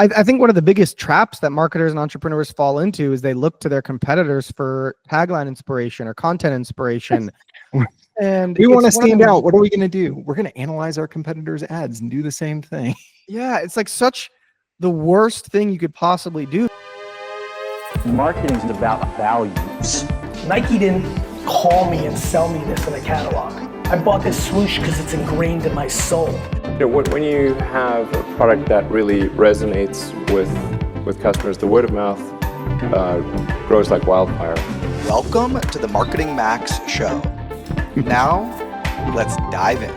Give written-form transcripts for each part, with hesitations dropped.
I think one of the biggest traps that marketers and entrepreneurs fall into is they look to their competitors for tagline inspiration or content inspiration. And we want to stand out. What are we going to do? We're going to analyze our competitors' ads and do the same thing. Yeah, it's like such the worst thing you could possibly do. Marketing is about values. Nike didn't call me and sell me this in a catalog. I bought this swoosh because it's ingrained in my soul. When you have a product that really resonates with customers, the word of mouth grows like wildfire. Welcome to the Marketing Max Show. Now, let's dive in.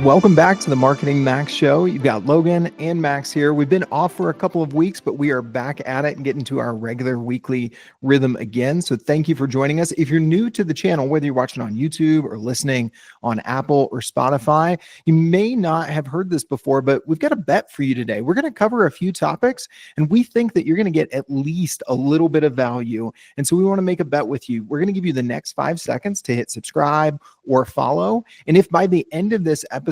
Welcome back to the Marketing Max Show. You've got Logan and Max here. We've been off for a couple of weeks, but we are back at it and getting to our regular weekly rhythm again. So thank you for joining us. If you're new to the channel, whether you're watching on YouTube or listening on Apple or Spotify, you may not have heard this before, but we've got a bet for you today. We're going to cover a few topics, and we think that you're going to get at least a little bit of value. And so we want to make a bet with you. We're going to give you the next 5 seconds to hit subscribe or follow. And if by the end of this episode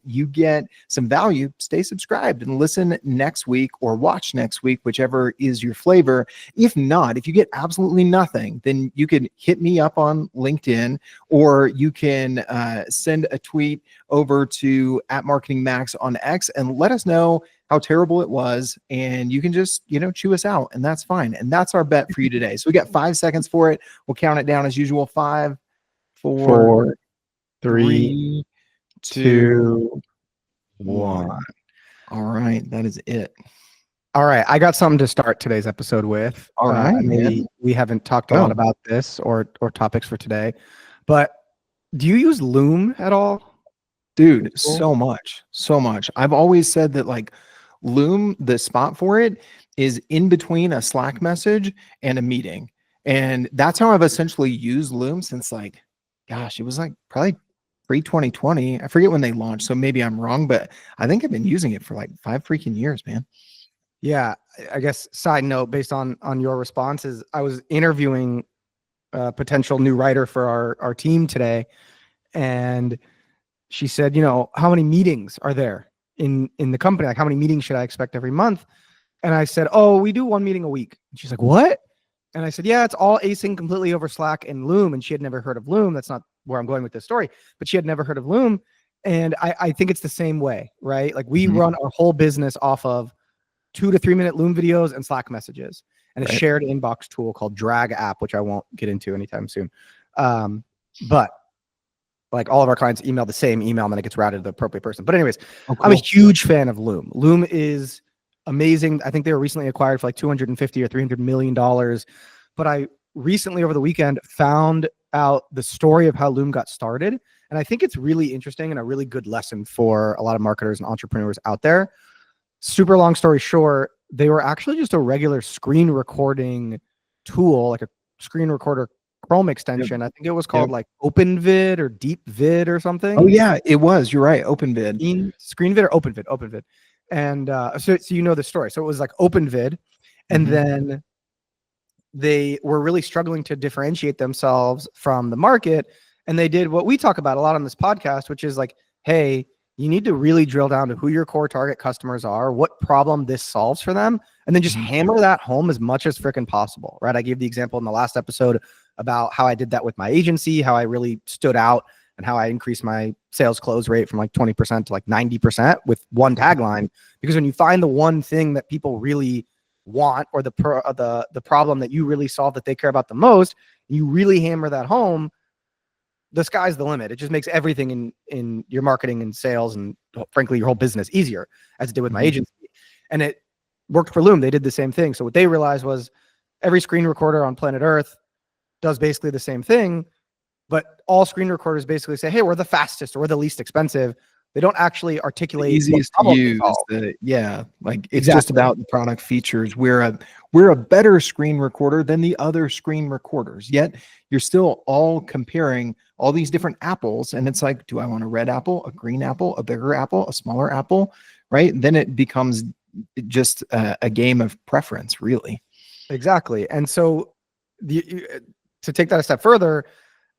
you get some value, stay subscribed and listen next week or watch next week, whichever is your flavor. If not, if you get absolutely nothing, then you can hit me up on LinkedIn, or you can send a tweet over to @MarketingMax on X and let us know how terrible it was, and you can just, chew us out, and that's fine. And that's our bet for you today. So we got 5 seconds for it. We'll count it down as usual. 5, 4, 3, 2, 1. All right, that is it. All right, I got something to start today's episode with. All right, maybe we haven't talked a lot about this or topics for today, but do you use Loom at all? Dude, so much. I've always said that like Loom, the spot for it is in between a Slack message and a meeting. And that's how I've essentially used Loom since it was probably pre-2020. I forget when they launched, so maybe I'm wrong, but I think I've been using it for 5 freaking years, man. Yeah, I guess side note based on your responses, I was interviewing a potential new writer for our team today, and she said, how many meetings are there in the company? Like, how many meetings should I expect every month? And I said, oh, we do 1 meeting a week. And she's like, what? And I said, yeah, it's all async completely over Slack and Loom. And she had never heard of Loom. That's not where I'm going with this story, but she had never heard of Loom. And I think it's the same way, right? Like we run our whole business off of 2 to 3 minute Loom videos and Slack messages and a shared inbox tool called Drag App, which I won't get into anytime soon. But like all of our clients email the same email and then it gets routed to the appropriate person. But anyways, cool. I'm a huge fan of Loom. Loom is amazing. I think they were recently acquired for $250 or $300 million. But I recently over the weekend found out the story of how Loom got started. And I think it's really interesting and a really good lesson for a lot of marketers and entrepreneurs out there. Super long story short, they were actually just a regular screen recording tool, like a screen recorder Chrome extension. I think it was called like OpenVid or DeepVid or something. Oh yeah, it was. You're right. OpenVid. ScreenVid or OpenVid. And so you know the story. So it was like OpenVid, and then they were really struggling to differentiate themselves from the market. And they did what we talk about a lot on this podcast, which is like, hey, you need to really drill down to who your core target customers are, what problem this solves for them, and then just hammer that home as much as freaking possible, right? I gave the example in the last episode about how I did that with my agency, how I really stood out and how I increased my sales close rate from 20% to 90% with one tagline. Because when you find the one thing that people really want, or the problem that you really solve that they care about the most, you really hammer that home, the sky's the limit. It just makes everything in your marketing and sales and frankly your whole business easier, as it did with my agency. And it worked for Loom. They did the same thing. So what they realized was every screen recorder on planet Earth does basically the same thing, but all screen recorders basically say, hey, we're the fastest or we're the least expensive. They don't actually articulate the easiest to use. It's just about the product features. We're a better screen recorder than the other screen recorders. Yet you're still all comparing all these different apples, and it's like, do I want a red apple, a green apple, a bigger apple, a smaller apple? Right? Then it becomes just a game of preference, really. Exactly. And so to take that a step further,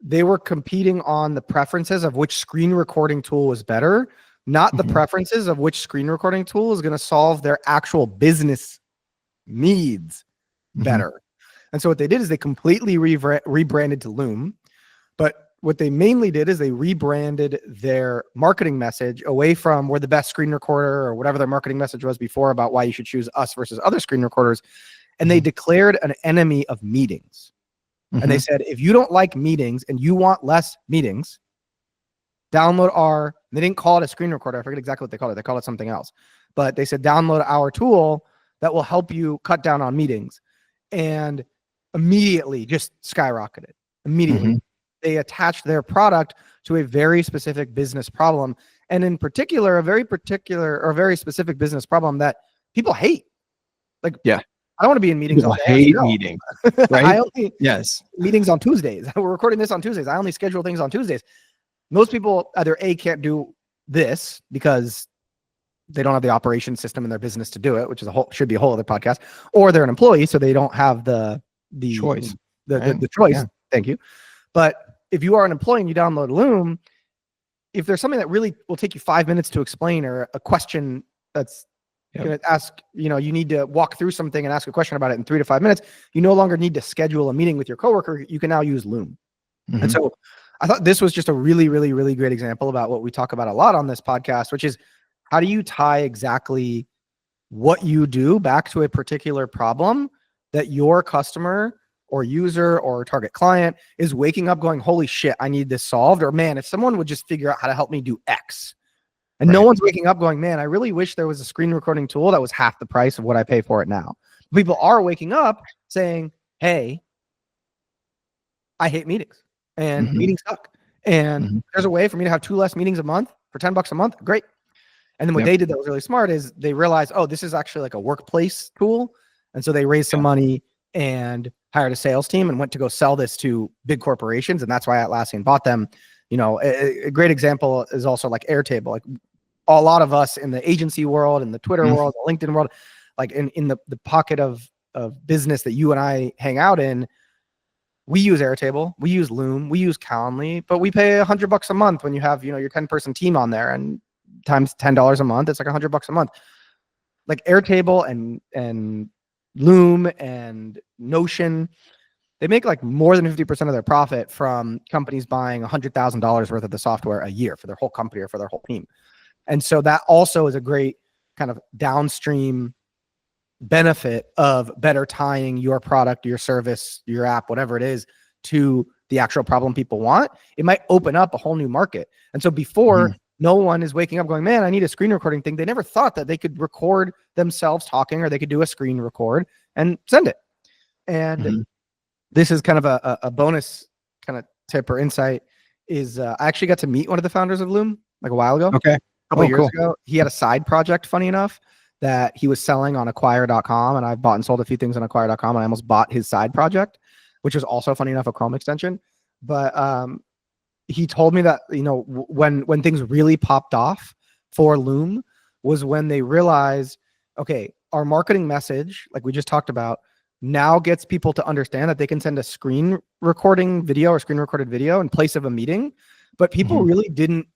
they were competing on the preferences of which screen recording tool was better not the preferences of which screen recording tool is going to solve their actual business needs better. And so what they did is they completely rebranded to Loom. But what they mainly did is they rebranded their marketing message away from we're the best screen recorder or whatever their marketing message was before about why you should choose us versus other screen recorders. And they declared an enemy of meetings. And they said, if you don't like meetings and you want less meetings, download they didn't call it a screen recorder. I forget exactly what they called it. They called it something else. But they said, download our tool that will help you cut down on meetings. And immediately just skyrocketed. Immediately. They attached their product to a very specific business problem. And in particular, a very specific business problem that people hate. Like, I don't want to be in meetings all day. I hate meetings, right? I only meetings on Tuesdays. We're recording this on Tuesdays. I only schedule things on Tuesdays. Most people either can't do this because they don't have the operation system in their business to do it, which is should be a whole other podcast, or they're an employee, so they don't have the choice. The choice. Yeah. Thank you. But if you are an employee and you download Loom, if there's something that really will take you 5 minutes to explain or a question that's going to ask, you need to walk through something and ask a question about it in 3 to 5 minutes, you no longer need to schedule a meeting with your coworker. You can now use Loom. And so I thought this was just a really, really, really great example about what we talk about a lot on this podcast, which is how do you tie exactly what you do back to a particular problem that your customer or user or target client is waking up going, holy shit, I need this solved. Or man, if someone would just figure out how to help me do X. And no one's waking up going, man, I really wish there was a screen recording tool that was half the price of what I pay for it now. People are waking up saying, hey, I hate meetings and meetings suck. And there's a way for me to have 2 less meetings a month for $10 a month. Great. And then what they did that was really smart is they realized, oh, this is actually like a workplace tool. And so they raised some money and hired a sales team and went to go sell this to big corporations. And that's why Atlassian bought them. A great example is also like Airtable. Like a lot of us in the agency world and the Twitter world, the LinkedIn world, like in the pocket of business that you and I hang out in, we use Airtable, we use Loom, we use Calendly, but we pay $100 a month when you have, your 10-person team on there, and times $10 a month, it's like $100 a month. Like Airtable and Loom and Notion, they make like more than 50% of their profit from companies buying $100,000 worth of the software a year for their whole company or for their whole team. And so that also is a great kind of downstream benefit of better tying your product, your service, your app, whatever it is, to the actual problem people want. It might open up a whole new market. And so before, no one is waking up going, man, I need a screen recording thing. They never thought that they could record themselves talking, or they could do a screen record and send it. And this is kind of a bonus kind of tip or insight is I actually got to meet one of the founders of Loom like a while ago. Okay. A couple years ago. He had a side project, funny enough, that he was selling on acquire.com, and I've bought and sold a few things on acquire.com, and I almost bought his side project, which was also, funny enough, a Chrome extension. But he told me that, when things really popped off for Loom was when they realized, okay, our marketing message, like we just talked about, now gets people to understand that they can send a screen recording video or screen recorded video in place of a meeting. But people really didn't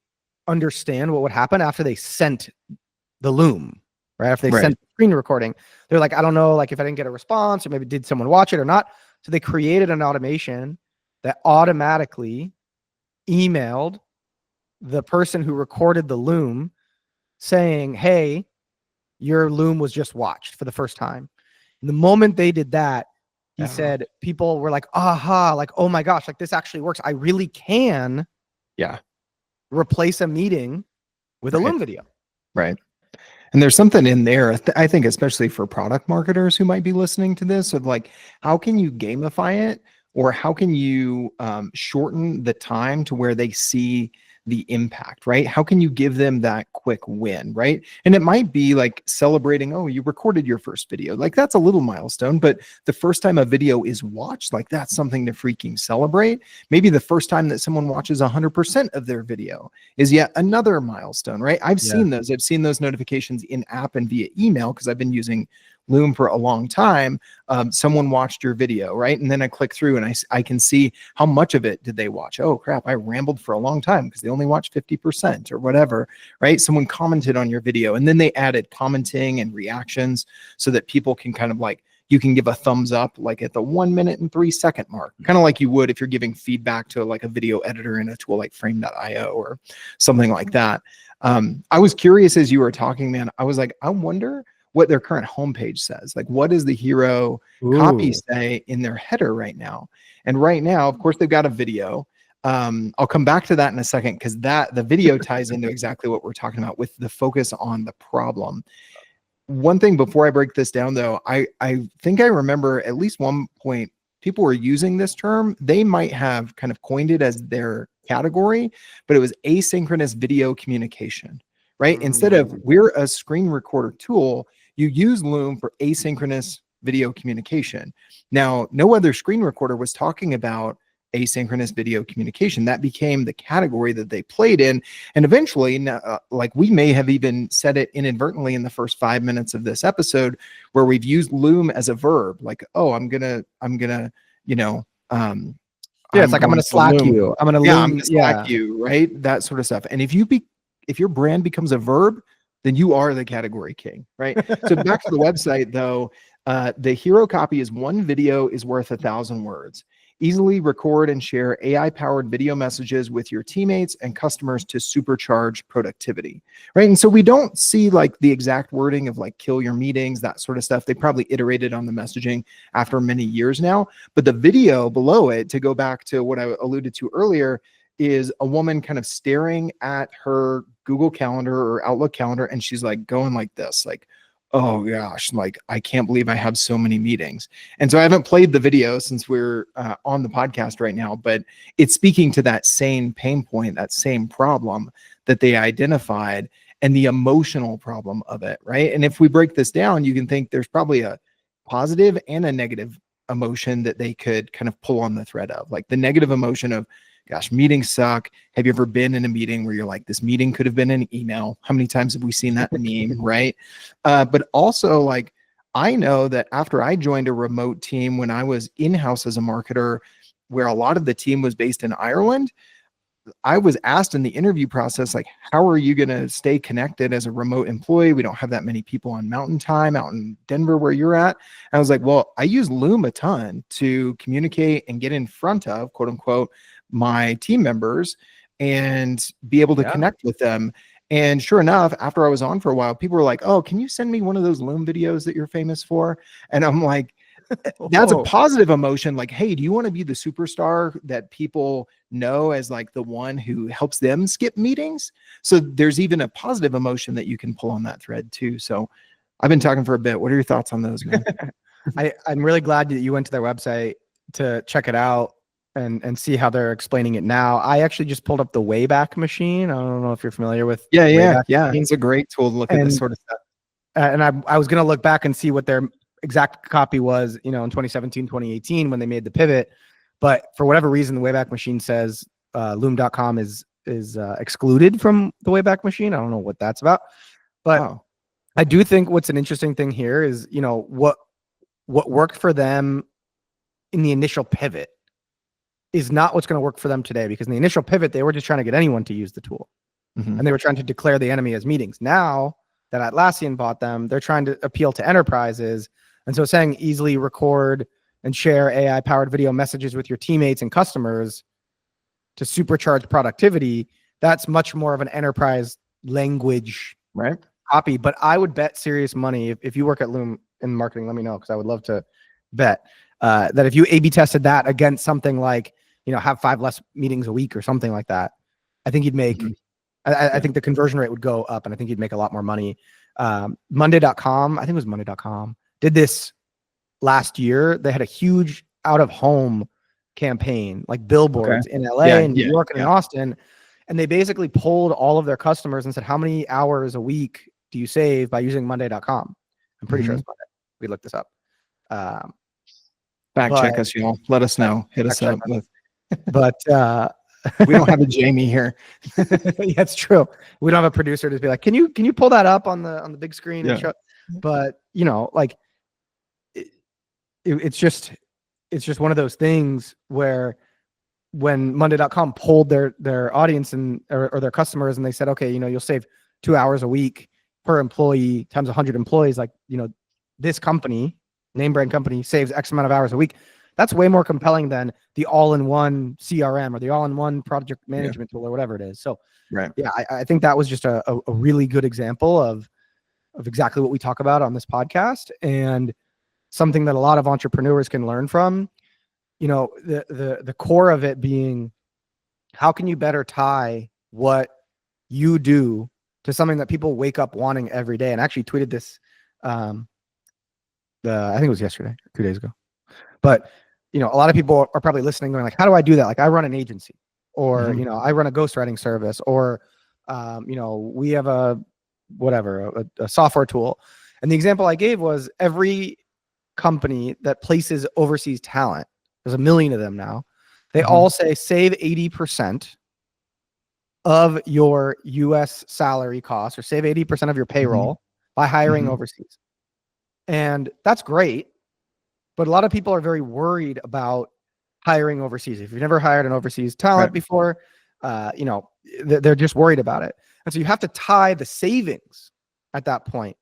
understand what would happen after they sent the Loom, right? After they sent the screen recording, they're like, I don't know, like if I didn't get a response, or maybe did someone watch it or not. So they created an automation that automatically emailed the person who recorded the Loom saying, hey, your Loom was just watched for the first time. And the moment they did that, he said, people were like, aha, like, oh my gosh, like this actually works. I really can replace a meeting with a Loom video. Right. And there's something in there, I think, especially for product marketers who might be listening to this, of like, how can you gamify it? Or how can you shorten the time to where they see the impact, right? How can you give them that quick win, right? And it might be like celebrating, oh, you recorded your first video. Like that's a little milestone, but the first time a video is watched, like that's something to freaking celebrate. Maybe the first time that someone watches 100% of their video is yet another milestone, right? I've seen those. I've seen those notifications in app and via email because I've been using Loom for a long time, someone watched your video, right? And then I click through and I can see how much of it did they watch. Oh crap, I rambled for a long time because they only watched 50% or whatever, right? Someone commented on your video, and then they added commenting and reactions so that people can kind of like, you can give a thumbs up like at the 1 minute and 3 second mark, kind of like you would if you're giving feedback to like a video editor in a tool like Frame.io or something like that. I was curious as you were talking, man. I was like, I wonder what their current homepage says. Like, what does the Hero copy say in their header right now? And right now, of course, they've got a video. I'll come back to that in a second because the video ties into exactly what we're talking about with the focus on the problem. One thing before I break this down, though, I think I remember at least one point people were using this term. They might have kind of coined it as their category, but it was asynchronous video communication, right? Instead of we're a screen recorder tool, you use Loom for asynchronous video communication. Now, no other screen recorder was talking about asynchronous video communication. That became the category that they played in. And eventually, like we may have even said it inadvertently in the first 5 minutes of this episode, where we've used Loom as a verb, like, oh, I'm gonna, you know, Yeah, it's like I'm gonna Slack you. I'm gonna I'm Loom. gonna Slack you, right? That sort of stuff. And if your brand becomes a verb, then you are the category king, right? So back to the website though, the Hero copy is one video is worth 1,000 words. Easily record and share AI-powered video messages with your teammates and customers to supercharge productivity, right? And so we don't see like the exact wording of like kill your meetings, that sort of stuff. They probably iterated on the messaging after many years now, but the video below it, to go back to what I alluded to earlier, is a woman kind of staring at her Google Calendar or Outlook calendar, and she's like going like this, like, oh gosh, like I can't believe I have so many meetings. And so I haven't played the video since we're on the podcast right now, but it's speaking to that same pain point, that same problem that they identified, and the emotional problem of it, right? And if we break this down, you can think there's probably a positive and a negative emotion that they could kind of pull on the thread of. Like the negative emotion of, gosh, meetings suck. Have you ever been in a meeting where you're like, this meeting could have been an email? How many times have we seen that meme, right? But also, like, I know that after I joined a remote team when I was in-house as a marketer, where a lot of the team was based in Ireland, I was asked in the interview process, like, how are you going to stay connected as a remote employee? We don't have that many people on Mountain Time out in Denver where you're at. And I was like, well, I use Loom a ton to communicate and get in front of, quote unquote, my team members and be able to connect with them. And sure enough, after I was on for a while, people were like, oh, can you send me one of those Loom videos that you're famous for? And I'm like, that's a positive emotion. Like, hey, do you want to be the superstar that people know as like the one who helps them skip meetings? So there's even a positive emotion that you can pull on that thread too. So I've been talking for a bit. What are your thoughts on those, man? I'm really glad that you went to their website to check it out and see how they're explaining it now. I actually just pulled up the Wayback Machine. I don't know if you're familiar with. Yeah. It's a great tool to look at this sort of stuff. And I was going to look back and see what their exact copy was, you know, in 2017, 2018 when they made the pivot. But for whatever reason, the Wayback Machine says Loom.com is excluded from the Wayback Machine. I don't know what that's about. But I do think what's an interesting thing here is, you know, what worked for them in the initial pivot is not what's going to work for them today, because in the initial pivot, they were just trying to get anyone to use the tool. And they were trying to declare the enemy as meetings. Now that Atlassian bought them, they're trying to appeal to enterprises. And so saying easily record and share AI-powered video messages with your teammates and customers to supercharge productivity, that's much more of an enterprise language copy. But I would bet serious money, if you work at Loom in marketing, let me know, because I would love to bet that if you A/B tested that against something like, you know, have 5 less meetings a week or something like that, I think you'd make, I think the conversion rate would go up, and I think you'd make a lot more money. Monday.com, I think it was Monday.com, did this last year. They had a huge out of home campaign, like billboards in LA and New York and in Austin. And they basically polled all of their customers and said, how many hours a week do you save by using Monday.com? I'm pretty sure it's Monday. We looked this up. Fact check us, y'all. Let us know. Hit us up. But we don't have a Jamie here. Yeah, it's true. We don't have a producer to be like, can you pull that up on the big screen and show? But you know, like it's just one of those things where when Monday.com polled their audience or their customers, and they said, okay, you'll save 2 hours a week per employee times 100 employees. Like, this company, name brand company, saves X amount of hours a week. That's way more compelling than the all-in-one CRM or the all-in-one project management tool or whatever it is. So, Right. yeah, I think that was just a really good example of exactly what we talk about on this podcast, and something that a lot of entrepreneurs can learn from. The core of it being, how can you better tie what you do to something that people wake up wanting every day? And I actually tweeted this, I think it was yesterday, 2 days ago. But a lot of people are probably listening, going like, how do I do that? Like, I run an agency, or I run a ghostwriting service, or we have a software tool. And the example I gave was, every company that places overseas talent, there's 1 million of them now, they all say save 80% of your US salary costs, or save 80% of your payroll by hiring overseas. And that's great. But a lot of people are very worried about hiring overseas. If you've never hired an overseas talent before, they're just worried about it. And so you have to tie the savings at that point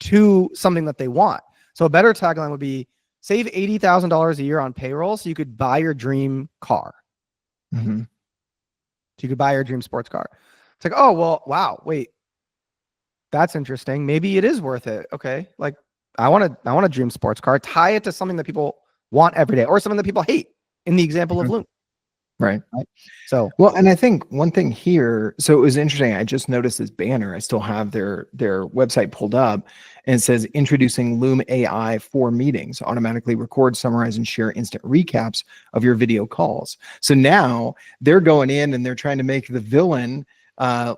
to something that they want. So a better tagline would be, save $80,000 a year on payroll so you could buy your dream car. So you could buy your dream sports car. It's like, oh, well, wow, wait, that's interesting. Maybe it is worth it. Okay, like, I want a dream sports car. Tie it to something that people want every day, or something that people hate, in the example of Loom. Right. So, well, and I think one thing here, so it was interesting. I just noticed this banner. I still have their website pulled up, and it says, introducing Loom AI for meetings, automatically record, summarize, and share instant recaps of your video calls. So now they're going in and they're trying to make the villain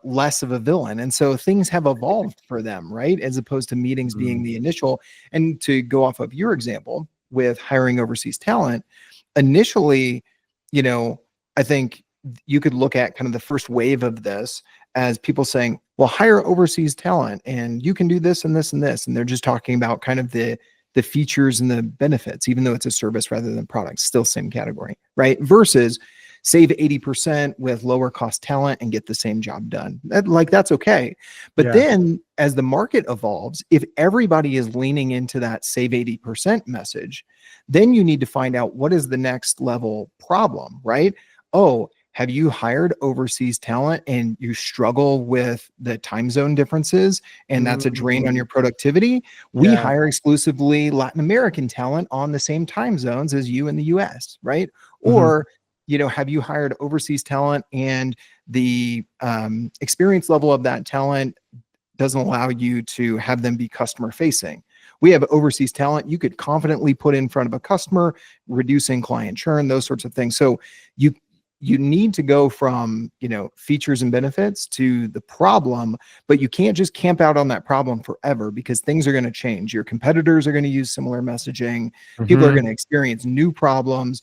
less of a villain. And so things have evolved for them, right? As opposed to meetings being the initial. And to go off of your example with hiring overseas talent, initially, I think you could look at kind of the first wave of this as people saying, well, hire overseas talent and you can do this and this and this. And they're just talking about kind of the features and the benefits, even though it's a service rather than product, still same category, right? Versus save 80% with lower cost talent and get the same job done. That's okay. But then as the market evolves, if everybody is leaning into that save 80% message, then you need to find out, what is the next level problem, right? Oh, have you hired overseas talent and you struggle with the time zone differences, and that's a drain on your productivity? We hire exclusively Latin American talent on the same time zones as you in the US, right? Or, have you hired overseas talent and the experience level of that talent doesn't allow you to have them be customer facing? We have overseas talent you could confidently put in front of a customer, reducing client churn, those sorts of things. So you need to go from, features and benefits to the problem, but you can't just camp out on that problem forever, because things are going to change. Your competitors are going to use similar messaging. People are going to experience new problems.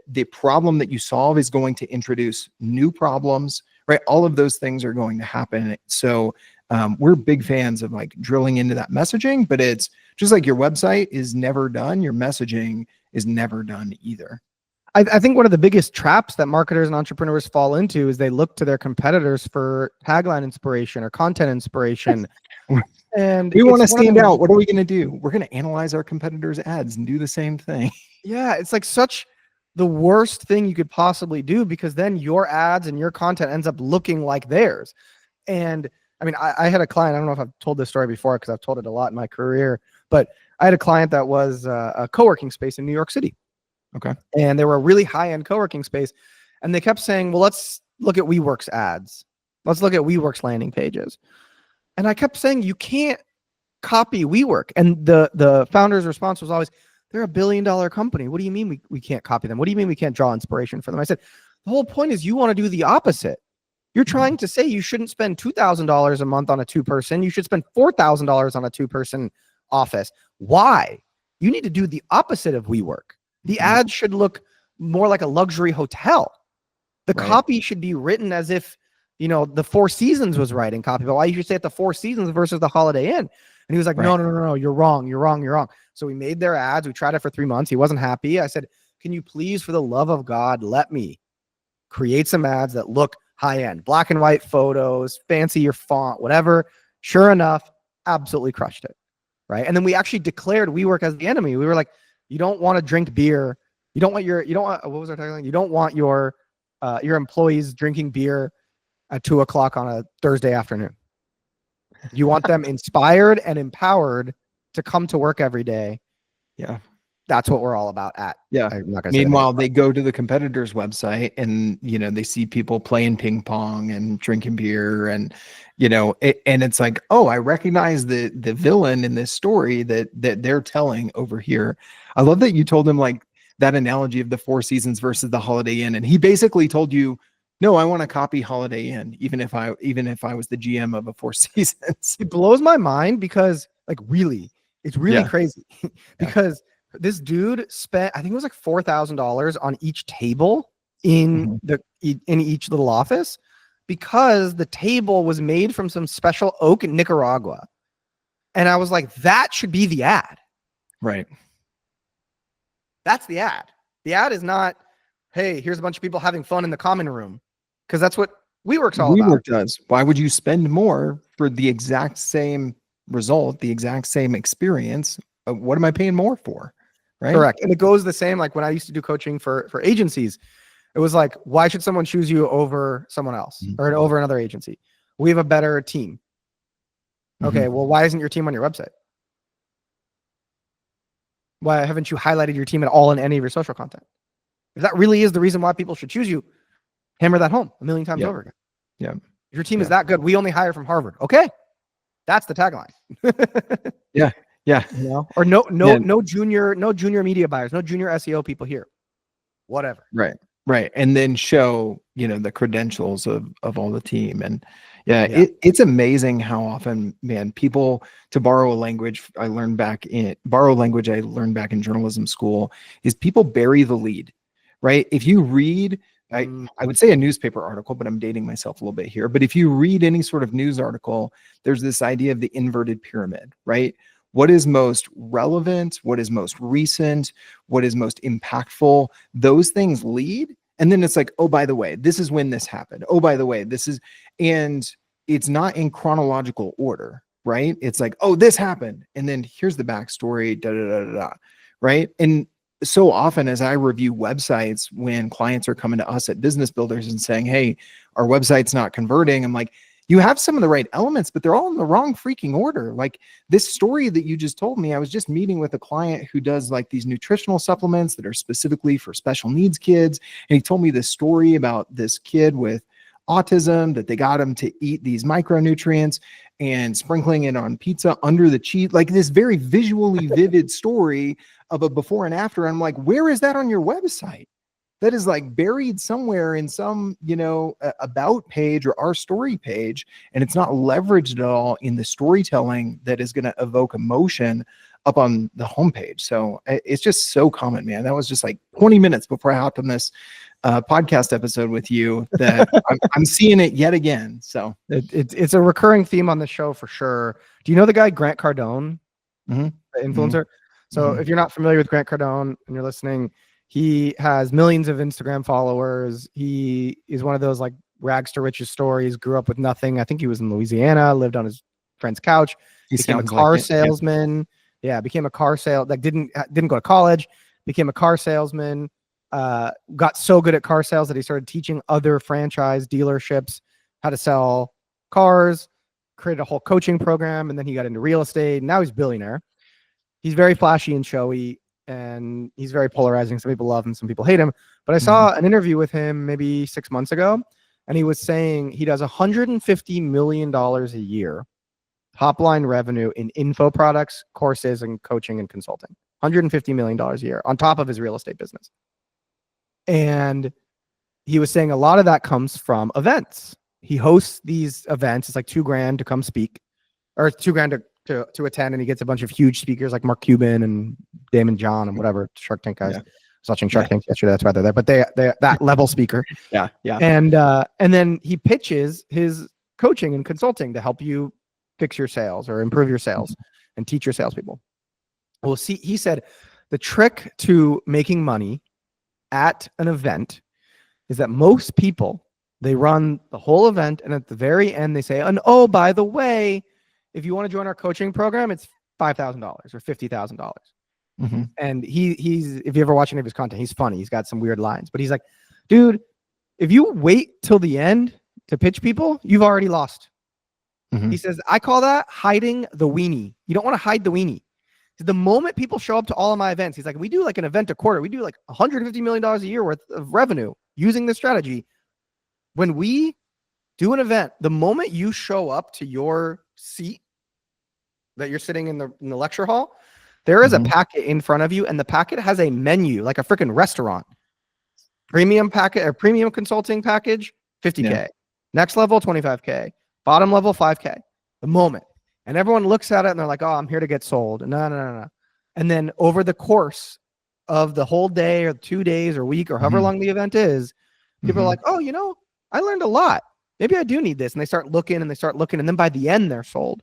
The problem that you solve is going to introduce new problems, right? All of those things are going to happen. So we're big fans of like drilling into that messaging, but it's just like your website is never done. Your messaging is never done either. I think one of the biggest traps that marketers and entrepreneurs fall into is they look to their competitors for tagline inspiration or content inspiration. And we want to stand out. What are we going to do? We're going to analyze our competitors' ads and do the same thing. Yeah, it's like such the worst thing you could possibly do, because then your ads and your content ends up looking like theirs. And I mean, I had a client, I don't know if I've told this story before, because I've told it a lot in my career, but I had a client that was a co-working space in New York City. Okay. And they were a really high-end co-working space. And they kept saying, well, let's look at WeWork's ads. Let's look at WeWork's landing pages. And I kept saying, you can't copy WeWork. And the founder's response was always, they're $1 billion company. What do you mean we can't copy them? What do you mean we can't draw inspiration for them? I said, the whole point is you want to do the opposite. You're trying to say you shouldn't spend $2,000 a month on a 2-person. You should spend $4,000 on a 2-person office. Why? You need to do the opposite of WeWork. The ad should look more like a luxury hotel. The copy should be written as if, the Four Seasons was writing copy, but why you should say at the Four Seasons versus the Holiday Inn? And he was like, Right. no, you're wrong. You're wrong. You're wrong. So we made their ads. We tried it for 3 months. He wasn't happy. I said, can you please, for the love of God, let me create some ads that look high end, black and white photos, fancy your font, whatever. Sure enough, absolutely crushed it. Right. And then we actually declared WeWork as the enemy. We were like, you don't want to drink beer. You don't want what was our tagline? You don't want your employees drinking beer at 2:00 on a Thursday afternoon. You want them inspired and empowered to come to work every day. Yeah. That's what we're all about at. Yeah. I'm not gonna say the name. Meanwhile, they go to the competitor's website and, they see people playing ping pong and drinking beer and, and it's like, oh, I recognize the villain in this story that they're telling over here. I love that you told him like that analogy of the Four Seasons versus the Holiday Inn. And he basically told you, no, I want to copy Holiday Inn, even if I was the GM of a Four Seasons. It blows my mind because like really, it's really Yeah. crazy because this dude spent, I think it was like $4,000 on each table in in each little office because the table was made from some special oak in Nicaragua. And I was like, that should be the ad. Right. That's the ad. The ad is not, hey, here's a bunch of people having fun in the common room. Because that's what WeWork's all about. WeWork does. Why would you spend more for the exact same result, the exact same experience? What am I paying more for? Right. Correct. And it goes the same. Like when I used to do coaching for agencies, it was like, why should someone choose you over someone else or over another agency? We have a better team. Okay. Well, why isn't your team on your website? Why haven't you highlighted your team at all in any of your social content? If that really is the reason why people should choose you, hammer that home 1 million times over again. Yeah. If your team is that good, we only hire from Harvard. Okay. That's the tagline. Yeah. Or no junior media buyers, no junior SEO people here. Whatever. Right. And then show, the credentials of all the team. And it's amazing how often, man, people, to borrow a language I learned back in journalism school, is people bury the lead, right? If you read, I would say a newspaper article, but I'm dating myself a little bit here. But if you read any sort of news article, there's this idea of the inverted pyramid, right? What is most relevant? What is most recent? What is most impactful? Those things lead. And then it's like, oh, by the way, this is when this happened. Oh, by the way, this is, and it's not in chronological order, right? It's like, oh, this happened. And then here's the backstory, right? And so often as I review websites, when clients are coming to us at Business Builders and saying, hey, our website's not converting, I'm like, you have some of the right elements, but they're all in the wrong freaking order. Like this story that you just told me, I was just meeting with a client who does like these nutritional supplements that are specifically for special needs kids. And he told me this story about this kid with autism, that they got him to eat these micronutrients and sprinkling it on pizza under the cheese, like this very visually vivid story of a before and after. I'm like, where is that on your website? That is like buried somewhere in some, about page or our story page. And it's not leveraged at all in the storytelling that is going to evoke emotion up on the homepage. So it's just so common, man. That was just like 20 minutes before I hopped on this podcast episode with you that I'm seeing it yet again. So it's a recurring theme on the show for sure. Do you know the guy, Grant Cardone, the influencer? So if you're not familiar with Grant Cardone and you're listening, he has millions of Instagram followers. He is one of those like rags to riches stories, grew up with nothing. I think he was in Louisiana, lived on his friend's couch, became a car salesman. Yeah, became a car didn't go to college, became a car salesman, got so good at car sales that he started teaching other franchise dealerships how to sell cars, created a whole coaching program, and then he got into real estate. Now he's a billionaire. He's very flashy and showy, and he's very polarizing. Some people love him, some people hate him. But I saw an interview with him maybe 6 months ago, and he was saying he does $150 million a year top line revenue in info products, courses, and coaching and consulting. $150 million a year on top of his real estate business. And he was saying a lot of that comes from events. He hosts these events. It's like $2,000 to come speak, or $2,000 to attend, and he gets a bunch of huge speakers like Mark Cuban and Damon John and whatever Shark Tank guys. I was watching Shark Tank yesterday. That's why they're there. But they that level speaker. Yeah. And then he pitches his coaching and consulting to help you fix your sales or improve your sales and teach your salespeople. Well, see, he said the trick to making money at an event is that most people, they run the whole event, and at the very end they say, and oh, by the way, if you want to join our coaching program, it's $5,000 or $50,000. Mm-hmm. And he's if you ever watch any of his content, he's funny. He's got some weird lines, but he's like, dude, if you wait till the end to pitch people, you've already lost. Mhm. He says, I call that hiding the weenie. You don't want to hide the weenie. The moment people show up to all of my events, he's like, we do like an event a quarter. We do like $150 million a year worth of revenue using this strategy. When we do an event, the moment you show up to your seat that you're sitting in the lecture hall, there is a packet in front of you, and the packet has a menu like a freaking restaurant. Premium packet or premium consulting package, $50K. Yeah. Next level, $25K. Bottom level, $5K. The moment. And everyone looks at it and they're like, oh, I'm here to get sold. No. And then over the course of the whole day or 2 days or week or however long the event is, people are like, oh, you know, I learned a lot. Maybe I do need this. And they start looking. And then by the end, they're sold.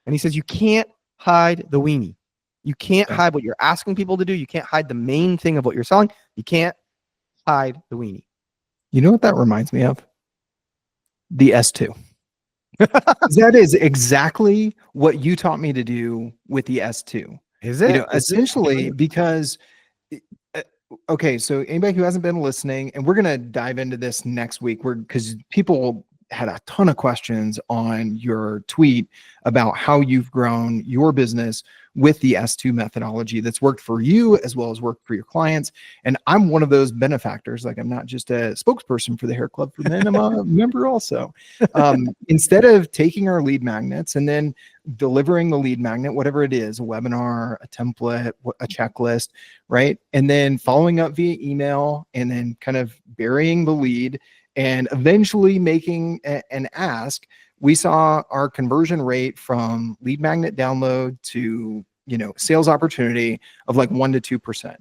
And he says, you can't hide the weenie. You can't hide what you're asking people to do. You can't hide the main thing of what you're selling. You can't hide the weenie. You know what that reminds me of? The S2. That is exactly what you taught me to do with the S2. Is it? You know, essentially, because okay, so anybody who hasn't been listening, and we're gonna dive into this next week, because people had a ton of questions on your tweet about how you've grown your business with the S2 methodology that's worked for you as well as worked for your clients. And I'm one of those benefactors. Like, I'm not just a spokesperson for the Hair Club for Men, I'm a member also. Instead of taking our lead magnets and then delivering the lead magnet, whatever it is, a webinar, a template, a checklist, right? And then following up via email and then kind of burying the lead and eventually making an ask, we saw our conversion rate from lead magnet download to, you know, sales opportunity of like 1 to 2%.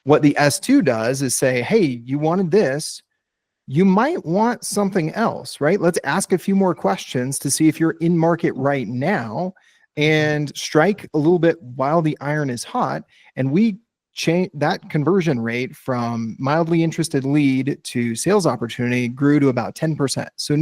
What the S2 does is say, hey, you wanted this, you might want something else, right? Let's ask a few more questions to see if you're in market right now and strike a little bit while the iron is hot. And we change that conversion rate from mildly interested lead to sales opportunity grew to about 10%. So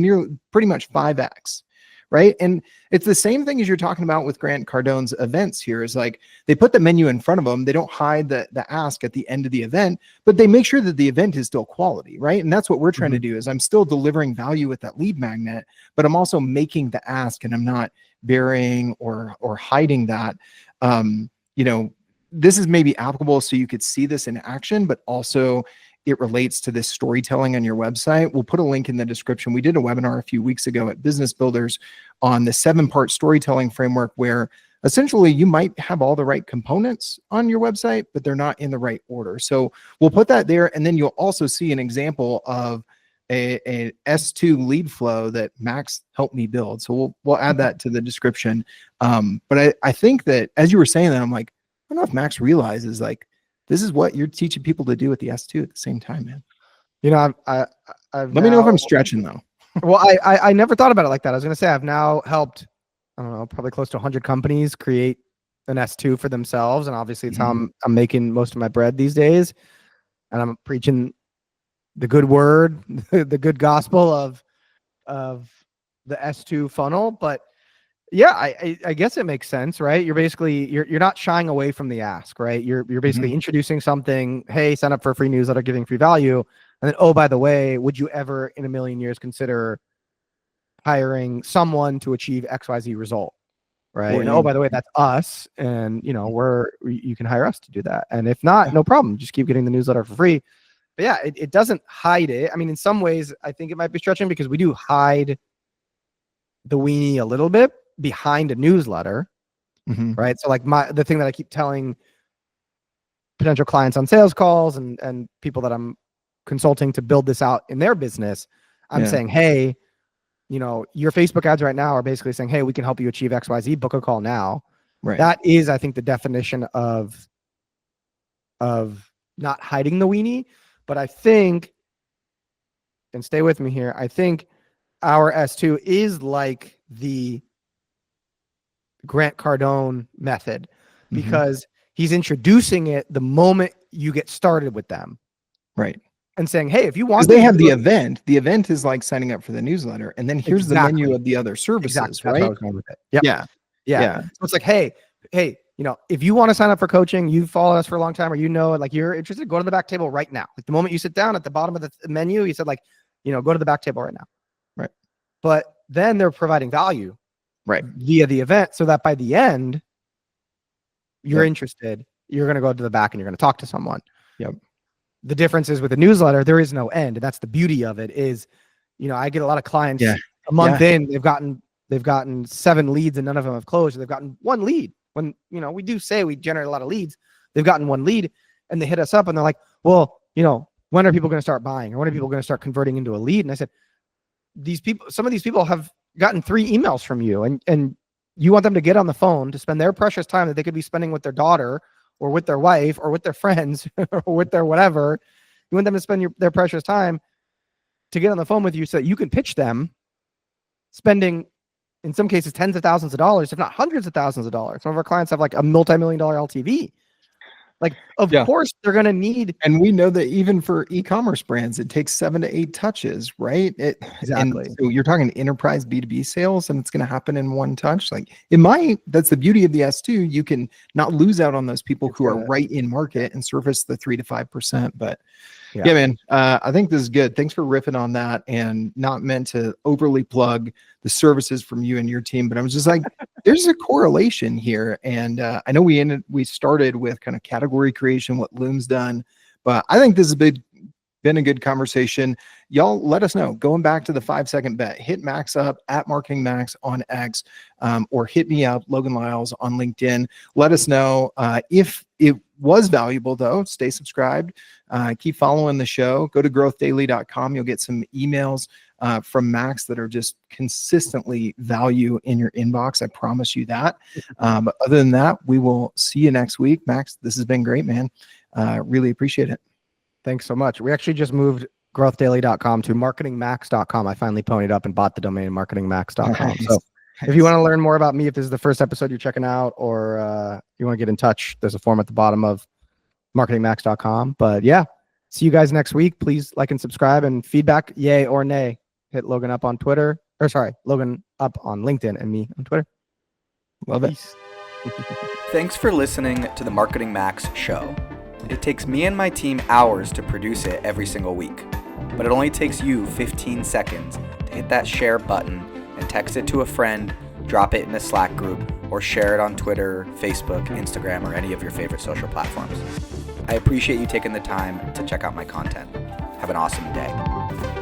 pretty much 5x, right? And it's the same thing as you're talking about with Grant Cardone's events here, is like they put the menu in front of them. They don't hide the ask at the end of the event, but they make sure that the event is still quality, right? And that's what we're trying to do, is I'm still delivering value with that lead magnet, but I'm also making the ask, and I'm not burying or hiding that. You know, this is maybe applicable so you could see this in action, but also it relates to this storytelling on your website. We'll put a link in the description. We did a webinar a few weeks ago at Business Builders on the 7-part storytelling framework, where essentially you might have all the right components on your website, but they're not in the right order. So we'll put that there. And then you'll also see an example of a S2 lead flow that Max helped me build. So we'll add that to the description. But I think that as you were saying that, I'm like, I don't know if Max realizes like this is what you're teaching people to do with the S2 at the same time, man. You know, I've let me know if I'm stretching though. Well, I never thought about it like that. I was going to say I've now helped, I don't know, probably close to 100 companies create an S2 for themselves, and obviously it's how I'm making most of my bread these days. And I'm preaching the good word, the good gospel of the S2 funnel. But yeah, I guess it makes sense, right? You're basically you're not shying away from the ask, right? You're basically introducing something. Hey, sign up for a free newsletter, giving free value, and then, oh, by the way, would you ever in a million years consider hiring someone to achieve XYZ result, right? And oh, by the way, that's us, and you know you can hire us to do that. And if not, no problem, just keep getting the newsletter for free. But yeah, it doesn't hide it. I mean, in some ways, I think it might be stretching because we do hide the weenie a little bit behind a newsletter, right? So like the thing that I keep telling potential clients on sales calls and people that I'm consulting to build this out in their business, I'm saying, hey, you know, your Facebook ads right now are basically saying, hey, we can help you achieve XYZ, book a call now. Right. That is, I think, the definition of not hiding the weenie. But I think, and stay with me here, I think our S2 is like the Grant Cardone method, because he's introducing it the moment you get started with them Right. and saying, hey, if you want, Because they to have do the it- event. The event is like signing up for the newsletter, and then here's the menu Exactly. of the other services, Exactly. That's where I right? was going with it. Yep. Yeah. Yeah. Yeah. So it's like, hey, if you want to sign up for coaching, you've followed us for a long time, or like you're interested, go to the back table right now. Like the moment you sit down at the bottom of the menu, he said like, go to the back table right now. Right. But then they're providing value Right. via the event, so that by the end, you're Yep. interested, you're going to go to the back and you're going to talk to someone. Yep. The difference is with the newsletter, there is no end. And that's the beauty of it is, I get a lot of clients a month in, they've gotten 7 leads and none of them have closed. Or they've gotten 1 lead when, we do say we generate a lot of leads. They've gotten 1 lead and they hit us up and they're like, well, when are people going to start buying, or when are people going to start converting into a lead? And I said, some of these people have gotten 3 emails from you, and you want them to get on the phone to spend their precious time that they could be spending with their daughter or with their wife or with their friends or with their whatever. You want them to spend their precious time to get on the phone with you so that you can pitch them, spending in some cases tens of thousands of dollars, if not hundreds of thousands of dollars. Some of our clients have like a multi-million-dollar LTV. Like, of course, they're going to need. And we know that even for e-commerce brands, it takes 7 to 8 touches, right? Exactly. And so you're talking enterprise B2B sales, and it's going to happen in 1 touch. Like that's the beauty of the S2. You can not lose out on those people who are right in market and surface the 3 to 5%. But yeah, man, I think this is good. Thanks for riffing on that, and not meant to overly plug the services from you and your team, but I was just like, there's a correlation here. And I know we started with kind of category creation, what Loom's done, but I think this has been a good conversation. Y'all let us know. Going back to the 5-second bet, hit Max up at Marketing Max on X, or hit me up, Logan Lyles, on LinkedIn. Let us know if it was valuable, though. Stay subscribed. Keep following the show. Go to growthdaily.com. You'll get some emails from Max that are just consistently value in your inbox. I promise you that. But other than that, we will see you next week. Max, this has been great, man. Really appreciate it. Thanks so much. We actually just moved growthdaily.com to marketingmax.com. I finally ponied up and bought the domain marketingmax.com. Nice. So if you want to learn more about me, if this is the first episode you're checking out, or you want to get in touch, there's a form at the bottom of marketingmax.com. But yeah, see you guys next week. Please like and subscribe, and feedback, yay or nay. Hit Logan up on Twitter, Logan up on LinkedIn, and me on Twitter. Love it. Thanks for listening to the Marketing Max show. It takes me and my team hours to produce it every single week, but it only takes you 15 seconds to hit that share button and text it to a friend, drop it in a Slack group, or share it on Twitter, Facebook, Instagram, or any of your favorite social platforms. I appreciate you taking the time to check out my content. Have an awesome day.